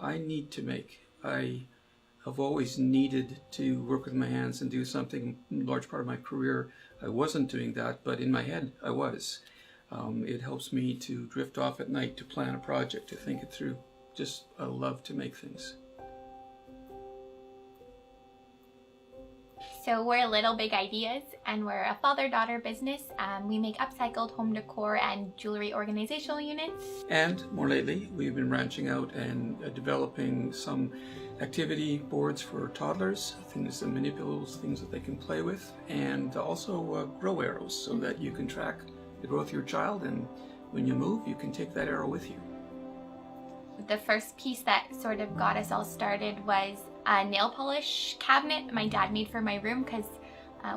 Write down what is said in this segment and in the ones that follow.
I need to make. I have always needed to work with my hands and do something. A large part of my career I wasn't doing that, but in my head I was. It helps me to drift off at night to plan a project, to think it through. Just, I love to make things. So we're Little Big Ideas, and we're a father-daughter business. We make upcycled home decor and jewelry organizational units. And more lately, we've been branching out and developing some activity boards for toddlers, things and manipulators, things that they can play with, and also grow arrows so that you can track the growth of your child, and when you move, you can take that arrow with you. The first piece that sort of got us all started was a nail polish cabinet my dad made for my room because,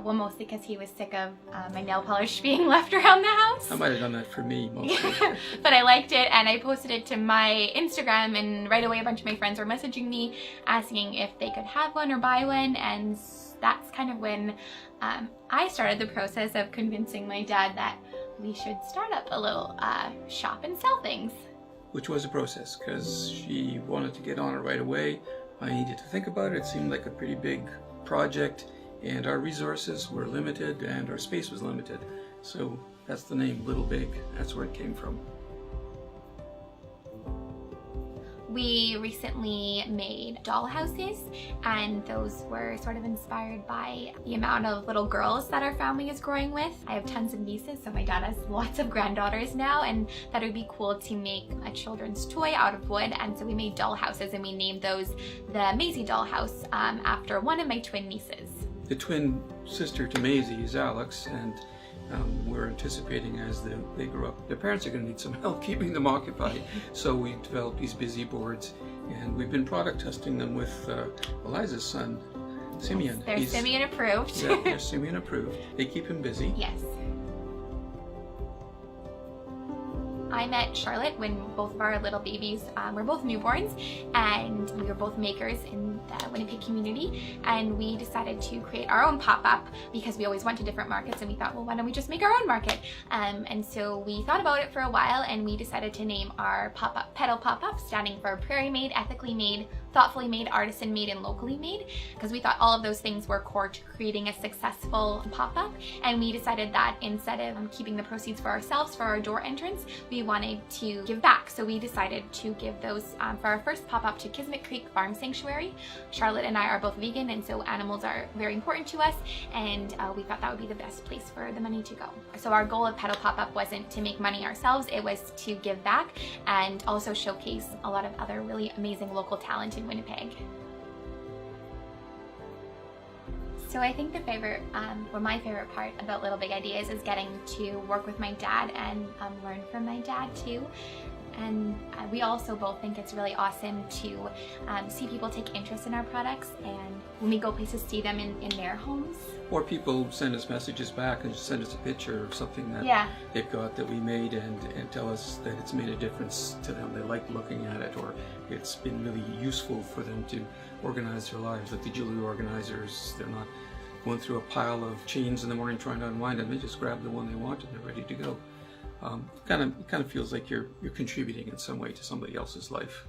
well, mostly because he was sick of my nail polish being left around the house. I might have done that for me mostly. But I liked it, and I posted it to my Instagram, and right away a bunch of my friends were messaging me asking if they could have one or buy one, and that's kind of when I started the process of convincing my dad that we should start up a little shop and sell things. Which was a process, because she wanted to get on it right away. I needed to think about it. It seemed like a pretty big project, and our resources were limited and our space was limited. So that's the name, Little Big. That's where it came from. We recently made doll houses, and those were sort of inspired by the amount of little girls that our family is growing with. I have tons of nieces, so my dad has lots of granddaughters now, and that would be cool to make a children's toy out of wood. And so we made doll houses, and we named those the Maisie doll house after one of my twin nieces. The twin sister to Maisie is Alex, and we're anticipating as they grow up, their parents are going to need some help keeping them occupied. So we developed these busy boards, and we've been product testing them with Eliza's son, Simeon. They're Simeon approved. Yeah, they're Simeon approved. They keep him busy. Yes. I met Charlotte when both of our little babies were both newborns, and we were both makers in the Winnipeg community, and we decided to create our own pop-up because we always went to different markets, and we thought, well, why don't we just make our own market? And so we thought about it for a while, and we decided to name our pop-up Petal Pop Up, standing for prairie made, ethically made, thoughtfully made, artisan made, and locally made, because we thought all of those things were core to creating a successful pop-up. And we decided that instead of keeping the proceeds for ourselves for our door entrance, we wanted to give back. So we decided to give those for our first pop-up to Kismet Creek Farm Sanctuary. Charlotte and I are both vegan, and so animals are very important to us, and we thought that would be the best place for the money to go. So our goal of Petal Pop Up wasn't to make money ourselves, it was to give back and also showcase a lot of other really amazing local talent in Winnipeg. So I think the favorite, or my favorite part about Little Big Ideas is getting to work with my dad and learn from my dad too. And we also both think it's really awesome to see people take interest in our products, and when we go places, see them in their homes. Or people send us messages back and just send us a picture of something that they've got that we made, and tell us that it's made a difference to them. They like looking at it, or it's been really useful for them to organize their lives. Like the jewelry organizers, they're not going through a pile of chains in the morning trying to unwind them. They just grab the one they want and they're ready to go. It kind of feels like you're contributing in some way to somebody else's life.